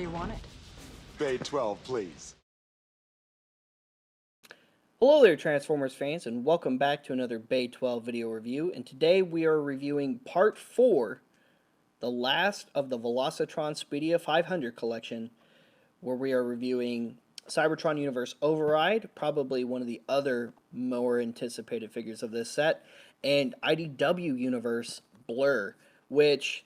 you want it. Bay 12, please. Hello there, Transformers fans, and welcome back to another Bay 12 video review. And today we are reviewing Part 4, the last of the Velocitron Speedia 500 collection, where we are reviewing Cybertron Universe Override, probably one of the other more anticipated figures of this set, and IDW Universe Blurr, which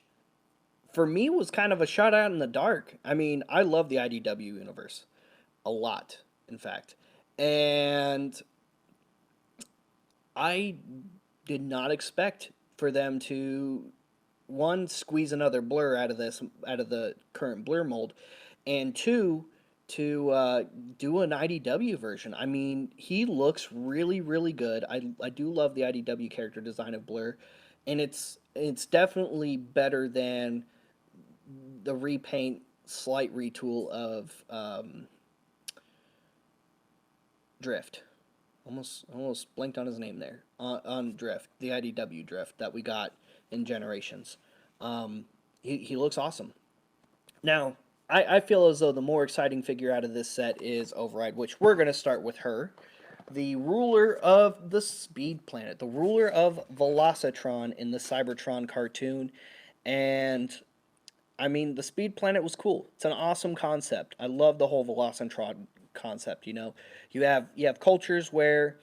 for me was kind of a shot out in the dark. I mean, I love the IDW Universe a lot, in fact. And I did not expect for them to, one, squeeze another Blurr out of the current Blurr mold, and two, to do an IDW version. I mean, he looks really, really good. I do love the IDW character design of Blurr, and it's definitely better than the repaint, slight retool of Drift. Almost blinked on his name there. On Drift, the IDW Drift that we got in Generations. He looks awesome. Now, I feel as though the more exciting figure out of this set is Override, which we're going to start with her. The ruler of the Speed Planet. The ruler of Velocitron in the Cybertron cartoon. And I mean, the Speed Planet was cool. It's an awesome concept. I love the whole Velocitron concept, you know. You have cultures where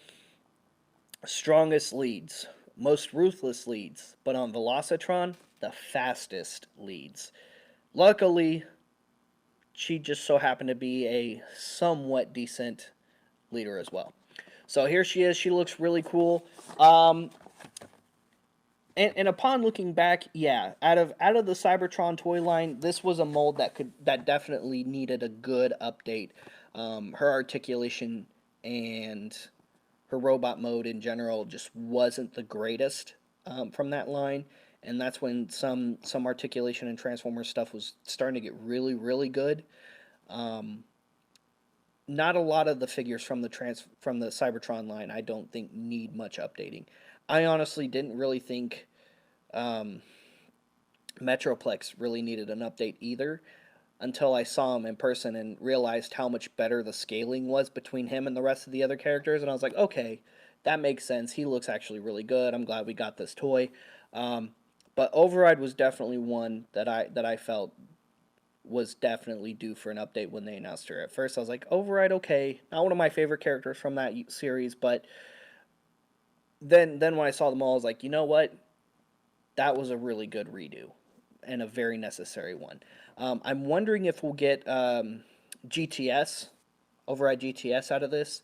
strongest leads, most ruthless leads, but on Velocitron, the fastest leads. Luckily, she just so happened to be a somewhat decent leader as well. So here she is. She looks really cool. And upon looking back, yeah, out of the Cybertron toy line, this was a mold that definitely needed a good update. Her articulation and her robot mode in general just wasn't the greatest from that line, and that's when some articulation and Transformer stuff was starting to get really, really good. Not a lot of the figures from the Cybertron line, I don't think, need much updating. I honestly didn't really think Metroplex really needed an update either, until I saw him in person and realized how much better the scaling was between him and the rest of the other characters, and I was like, okay, that makes sense. He looks actually really good. I'm glad we got this toy. But Override was definitely one that I felt was definitely due for an update when they announced her. At first, I was like, Override, okay, not one of my favorite characters from that series, but then when I saw them all, I was like, you know what? That was a really good redo and a very necessary one. I'm wondering if we'll get GTS, Override GTS out of this.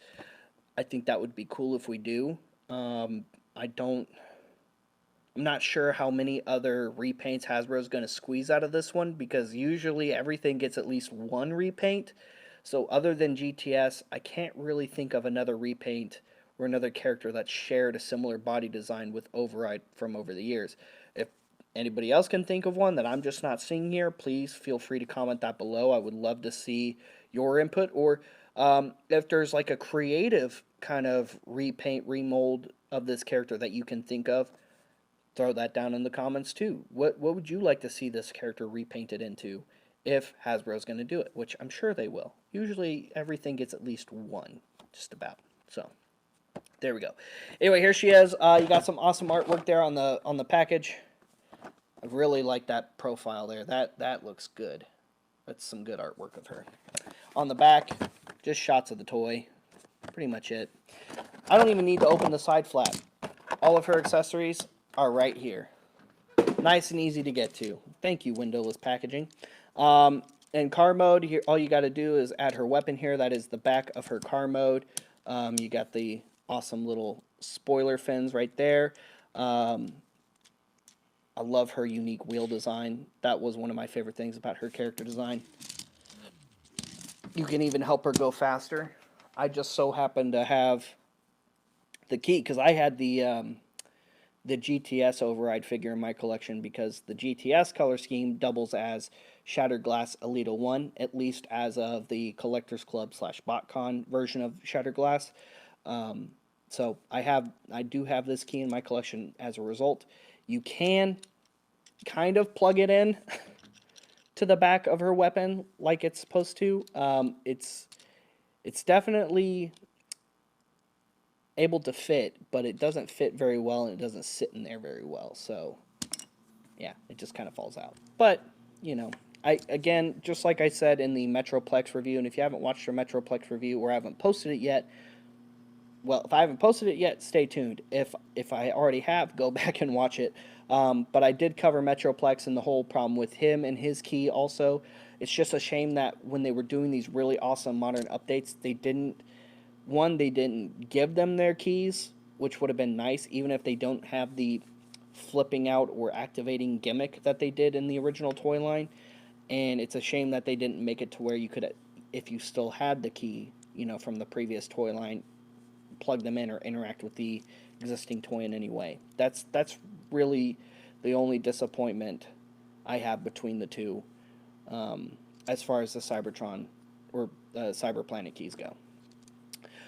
I think that would be cool if we do. I'm not sure how many other repaints Hasbro's going to squeeze out of this one, because usually everything gets at least one repaint. So other than GTS, I can't really think of another repaint or another character that shared a similar body design with Override from over the years. If anybody else can think of one that I'm just not seeing here, please feel free to comment that below. I would love to see your input, or if there's like a creative kind of repaint, remold of this character that you can think of, throw that down in the comments too. What would you like to see this character repainted into if Hasbro's going to do it, which I'm sure they will. Usually everything gets at least one, just about. So there we go. Anyway, here she is. You got some awesome artwork there on the package. I really like that profile there. That looks good. That's some good artwork of her. On the back, just shots of the toy. Pretty much it. I don't even need to open the side flap. All of her accessories are right here. Nice and easy to get to. Thank you, windowless packaging. In car mode, here all you got to do is add her weapon here. That is the back of her car mode. You got the awesome little spoiler fins right there. I love her unique wheel design. That was one of my favorite things about her character design. You can even help her go faster. I just so happen to have the key, because I had the GTS Override figure in my collection, because the GTS color scheme doubles as Shattered Glass Alita 1, at least as of the Collectors Club / BotCon version of Shattered Glass. So I do have this key in my collection as a result. You can kind of plug it in to the back of her weapon like it's supposed to. It's definitely able to fit, but it doesn't fit very well, and it doesn't sit in there very well. So, yeah, it just kind of falls out. But, you know, again, just like I said in the Metroplex review, and if you haven't watched our Metroplex review or haven't posted it yet, well, if I haven't posted it yet, stay tuned. If I already have, go back and watch it. But I did cover Metroplex and the whole problem with him and his key also. It's just a shame that when they were doing these really awesome modern updates, they didn't give them their keys, which would have been nice, even if they don't have the flipping out or activating gimmick that they did in the original toy line. And it's a shame that they didn't make it to where you could, if you still had the key, you know, from the previous toy line, plug them in or interact with the existing toy in any way. That's really the only disappointment I have between the two, as far as the Cybertron or Cyber Planet keys go.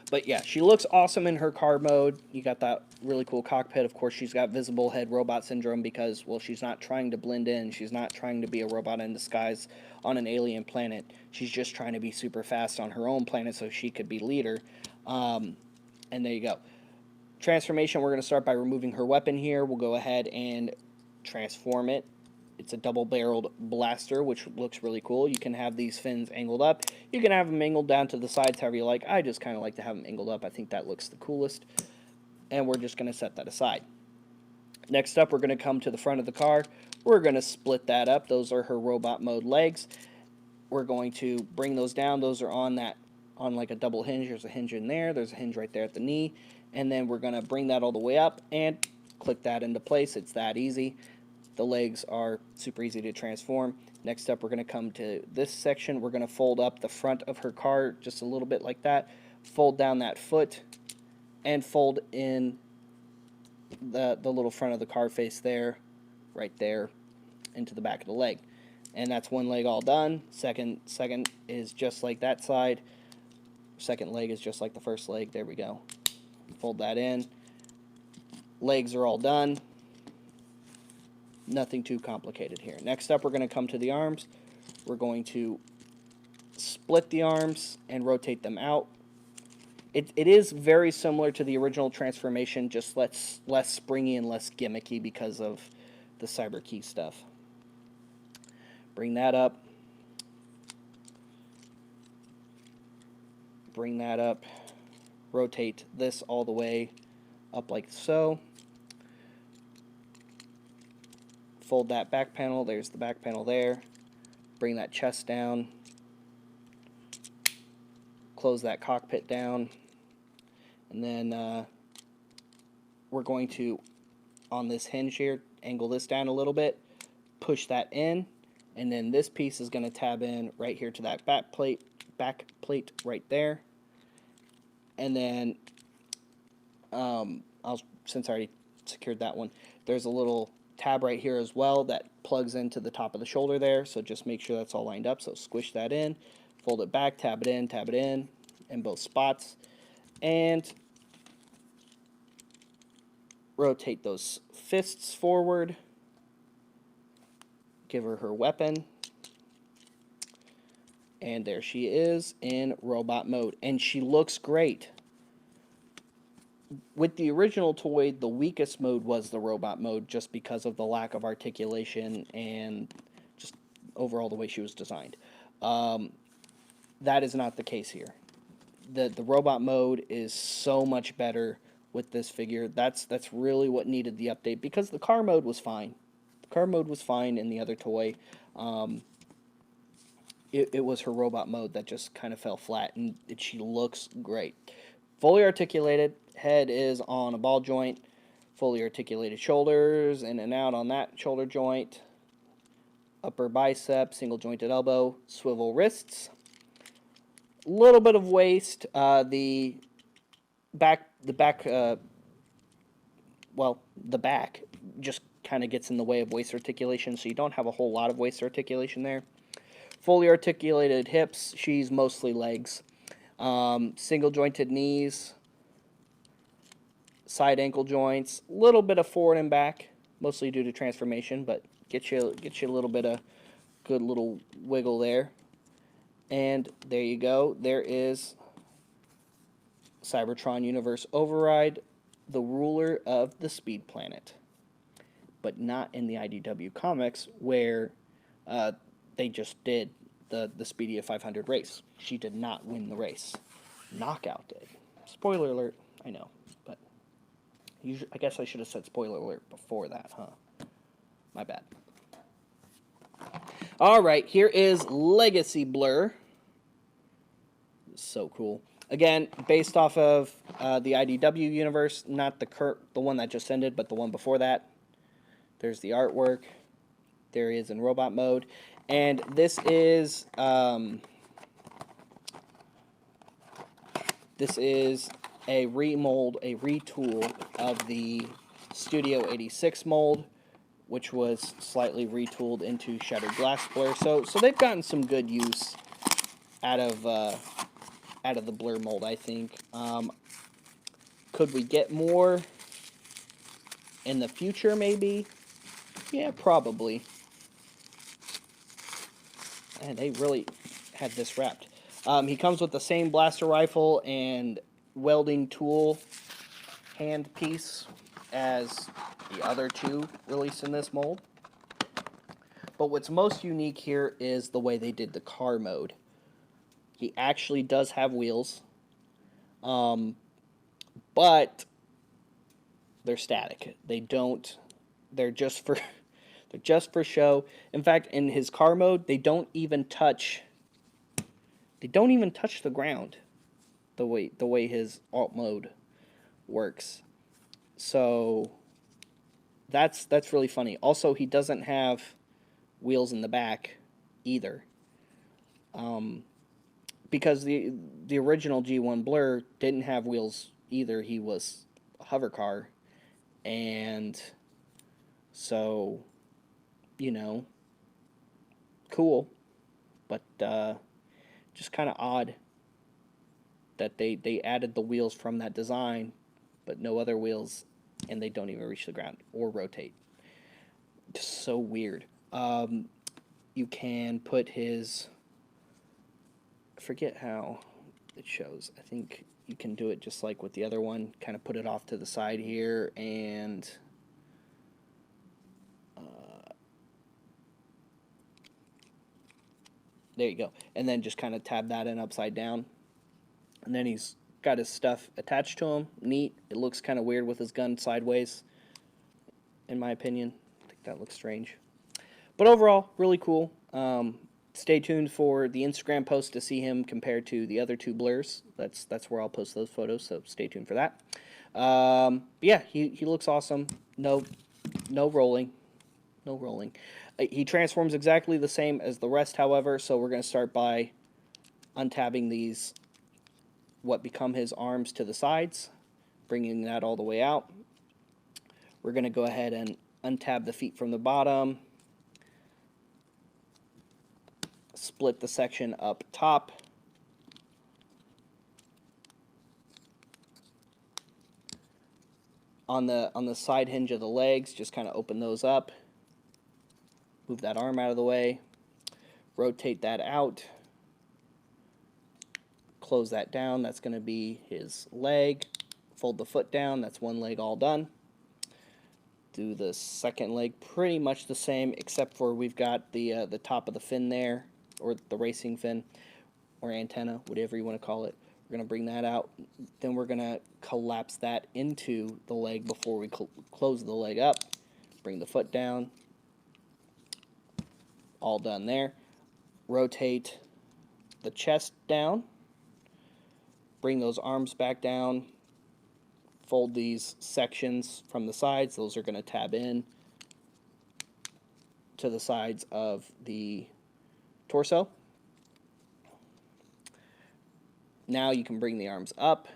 But yeah, she looks awesome in her car mode. You got that really cool cockpit. Of course, she's got visible head robot syndrome because, well, she's not trying to blend in. She's not trying to be a robot in disguise on an alien planet. She's just trying to be super fast on her own planet so she could be leader. And there you go. Transformation, we're going to start by removing her weapon here. We'll go ahead and transform it. It's a double-barreled blaster, which looks really cool. You can have these fins angled up. You can have them angled down to the sides, however you like. I just kind of like to have them angled up. I think that looks the coolest. And we're just going to set that aside. Next up, we're going to come to the front of the car. We're going to split that up. Those are her robot mode legs. We're going to bring those down. Those are on like a double hinge. There's a hinge in there. There's a hinge right there at the knee. And then we're going to bring that all the way up and click that into place. It's that easy. The legs are super easy to transform. Next up, we're going to come to this section. We're going to fold up the front of her car just a little bit like that. Fold down that foot and fold in the little front of the car face there, right there, into the back of the leg. And that's one leg all done. Second is just like that side. Second leg is just like the first leg. There we go. Fold that in. Legs are all done. Nothing too complicated here. Next up, we're going to come to the arms. We're going to split the arms and rotate them out. It is very similar to the original transformation, just less springy and less gimmicky because of the Cyber Key stuff. Bring that up. Bring that up. Rotate this all the way up like so. Fold that back panel. There's the back panel there. Bring that chest down. Close that cockpit down. And then we're going to, on this hinge here, angle this down a little bit. Push that in. And then this piece is going to tab in right here to that back plate right there. And then, since I already secured that one, there's a little tab right here as well that plugs into the top of the shoulder there. So just make sure that's all lined up. So squish that in, fold it back, tab it in both spots. And rotate those fists forward. Give her weapon. And there she is in robot mode. And she looks great. With the original toy, the weakest mode was the robot mode just because of the lack of articulation and just overall the way she was designed. That is not the case here. The robot mode is so much better with this figure. That's really what needed the update because the car mode was fine. The car mode was fine in the other toy. It was her robot mode that just kind of fell flat, and she looks great. Fully articulated head is on a ball joint. Fully articulated shoulders, in and out on that shoulder joint. Upper bicep, single jointed elbow, swivel wrists. Little bit of waist. The back just kind of gets in the way of waist articulation, so you don't have a whole lot of waist articulation there. Fully articulated hips. She's mostly legs. Single jointed knees. Side ankle joints. Little bit of forward and back, mostly due to transformation, but get you a little bit of Good little wiggle there. And there you go. There is Cybertron Universe Override, the ruler of the Speed Planet. But not in the IDW comics, where they just did the Speedia 500 race. She did not win the race. Knockout did. Spoiler alert, I know. But I guess I should have said spoiler alert before that, huh? My bad. Alright, here is Legacy Blurr. So cool. Again, based off of the IDW universe, not the one that just ended, but the one before that. There's the artwork. There he is in robot mode. And this is a remold, a retool of the Studio 86 mold, which was slightly retooled into Shattered Glass Blurr. So they've gotten some good use out of the Blurr mold, I think. Could we get more in the future, maybe? Yeah, probably. And they really had this wrapped. He comes with the same blaster rifle and welding tool hand piece as the other two released in this mold. But what's most unique here is the way they did the car mode. He actually does have wheels, but they're static. They're just for show. In fact, in his car mode, they don't even touch the ground the way his alt mode works. So that's really funny. Also, he doesn't have wheels in the back either. Because the original G1 Blurr didn't have wheels either. He was a hover car. And so, you know, cool, but just kind of odd that they added the wheels from that design, but no other wheels, and they don't even reach the ground or rotate. Just so weird. You can put his, I forget how it shows. I think you can do it just like with the other one, kind of put it off to the side here, and there you go. And then just kind of tab that in upside down. And then he's got his stuff attached to him. Neat. It looks kind of weird with his gun sideways, in my opinion. I think that looks strange. But overall, really cool. Stay tuned for the Instagram post to see him compared to the other two Blurs. That's where I'll post those photos, so stay tuned for that. But yeah, he looks awesome. No rolling. No rolling. He transforms exactly the same as the rest, however, so we're going to start by untabbing these, what become his arms, to the sides, bringing that all the way out. We're going to go ahead and untab the feet from the bottom, split the section up top, on the side hinge of the legs, just kind of open those up, move that arm out of the way, rotate that out, close that down. That's going to be his leg. Fold the foot down. That's one leg all done. Do the second leg pretty much the same, except for we've got the top of the fin there, or the racing fin, or antenna, whatever you want to call it. We're going to bring that out. Then we're going to collapse that into the leg before we close the leg up. Bring the foot down. All done there. Rotate the chest down. Bring those arms back down. Fold these sections from the sides. Those are going to tab in to the sides of the torso. Now you can bring the arms up.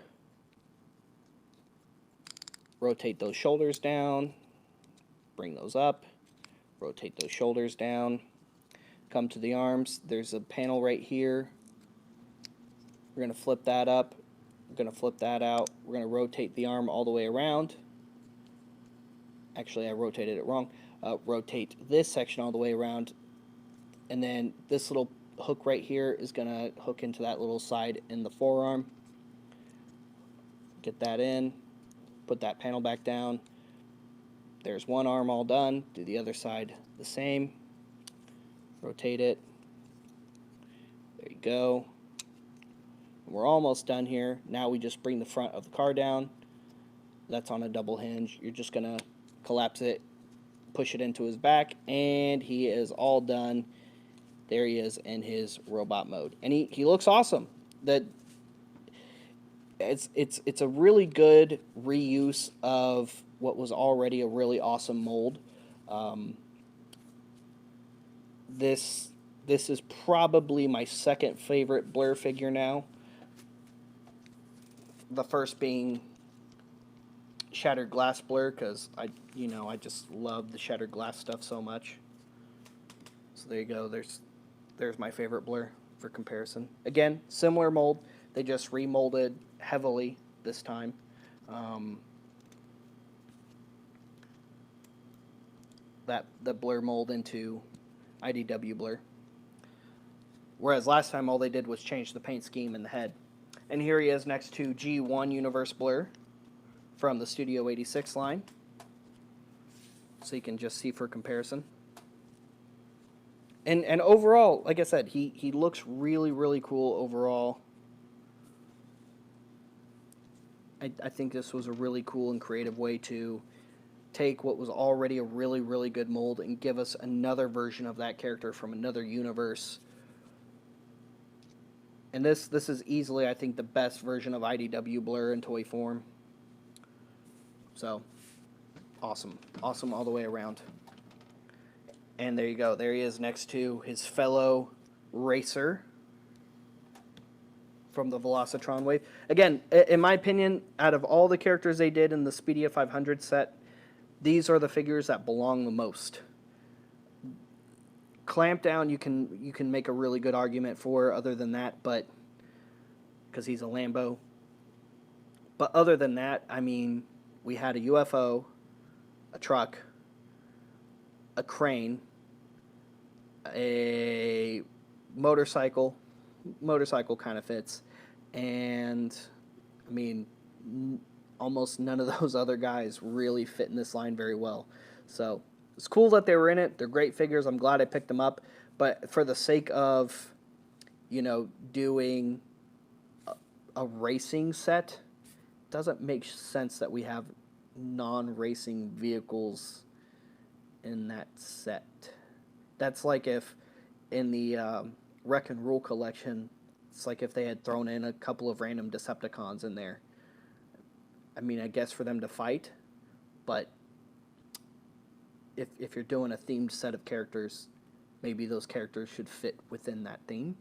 Rotate those shoulders down. Bring those up. Rotate those shoulders down. Come to the arms. There's a panel right here. We're going to flip that up. We're going to flip that out. We're going to rotate the arm all the way around. Actually, I rotated it wrong. Rotate this section all the way around And then this little hook right here is going to hook into that little side in the forearm. Get that in, put that panel back down. There's one arm all done. Do the other side the same. Rotate it. There you go. We're almost done here. Now we just bring the front of the car down. That's on a double hinge. You're just going to collapse it, push it into his back, and he is all done. There he is in his robot mode. And he looks awesome. It's a really good reuse of what was already a really awesome mold. This is probably my second favorite Blurr figure now. The first being Shattered Glass Blurr, because I just love the Shattered Glass stuff so much. So there you go. There's my favorite Blurr for comparison. Again, similar mold. They just remolded heavily this time. The Blurr mold into IDW Blurr. Whereas last time all they did was change the paint scheme in the head. And here he is next to G1 Universe Blurr from the Studio 86 line. So you can just see for comparison. And overall, like I said, he looks really, really cool overall. I think this was a really cool and creative way to take what was already a really, really good mold and give us another version of that character from another universe. And this is easily, I think, the best version of IDW Blurr in toy form. So, awesome. Awesome all the way around. And there you go. There he is next to his fellow racer from the Velocitron wave. Again, in my opinion, out of all the characters they did in the Speedia 500 set, these are the figures that belong the most. Clampdown, you can make a really good argument for other than that, but because he's a Lambo. But other than that, I mean, we had a UFO, a truck, a crane, a motorcycle. Motorcycle kind of fits, and I mean, almost none of those other guys really fit in this line very well. So it's cool that they were in it. They're great figures. I'm glad I picked them up. But for the sake of, doing a racing set, it doesn't make sense that we have non-racing vehicles in that set. That's like if in the Wreck and Rule collection, it's like if they had thrown in a couple of random Decepticons in there. I mean, I guess for them to fight, but if you're doing a themed set of characters, maybe those characters should fit within that theme.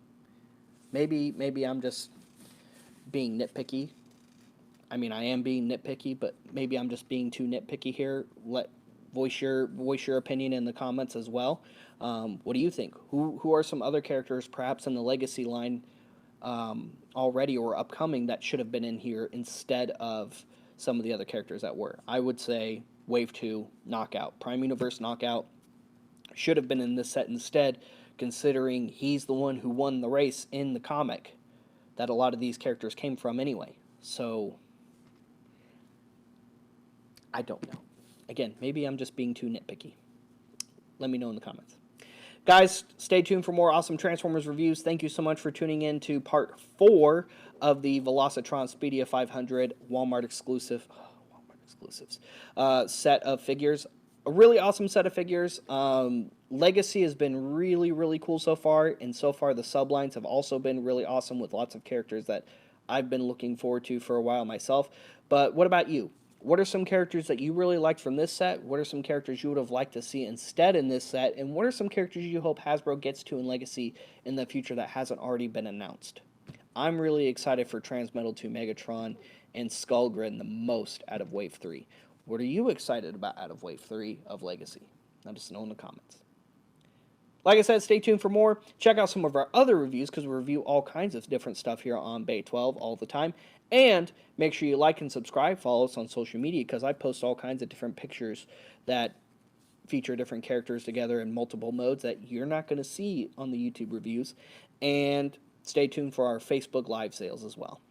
Maybe I'm just being nitpicky. I mean, I am being nitpicky, but maybe I'm just being too nitpicky here. Voice your opinion in the comments as well. What do you think? Who are some other characters, perhaps in the Legacy line already or upcoming, that should have been in here instead of some of the other characters that were? I would say Wave 2, Knockout. Prime Universe Knockout should have been in this set instead, considering he's the one who won the race in the comic that a lot of these characters came from anyway. So, I don't know. Again, maybe I'm just being too nitpicky. Let me know in the comments. Guys, stay tuned for more awesome Transformers reviews. Thank you so much for tuning in to part 4 of the Velocitron Speedia 500 Walmart exclusives set of figures. A really awesome set of figures. Legacy has been really, really cool so far, and so far the sublines have also been really awesome with lots of characters that I've been looking forward to for a while myself. But what about you? What are some characters that you really liked from this set? What are some characters you would have liked to see instead in this set? And what are some characters you hope Hasbro gets to in Legacy in the future that hasn't already been announced? I'm really excited for Transmetal 2 Megatron and Skullgrin the most out of Wave 3. What are you excited about out of Wave 3 of Legacy? Let us know in the comments. Like I said, stay tuned for more. Check out some of our other reviews because we review all kinds of different stuff here on Bay 12 all the time. And make sure you like and subscribe. Follow us on social media because I post all kinds of different pictures that feature different characters together in multiple modes that you're not going to see on the YouTube reviews. And stay tuned for our Facebook live sales as well.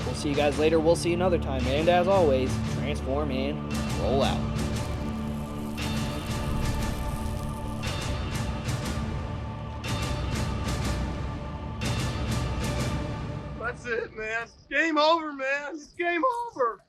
We'll see you guys later. We'll see you another time. And as always, transform and roll out. That's it, man. Game over, man. It's game over.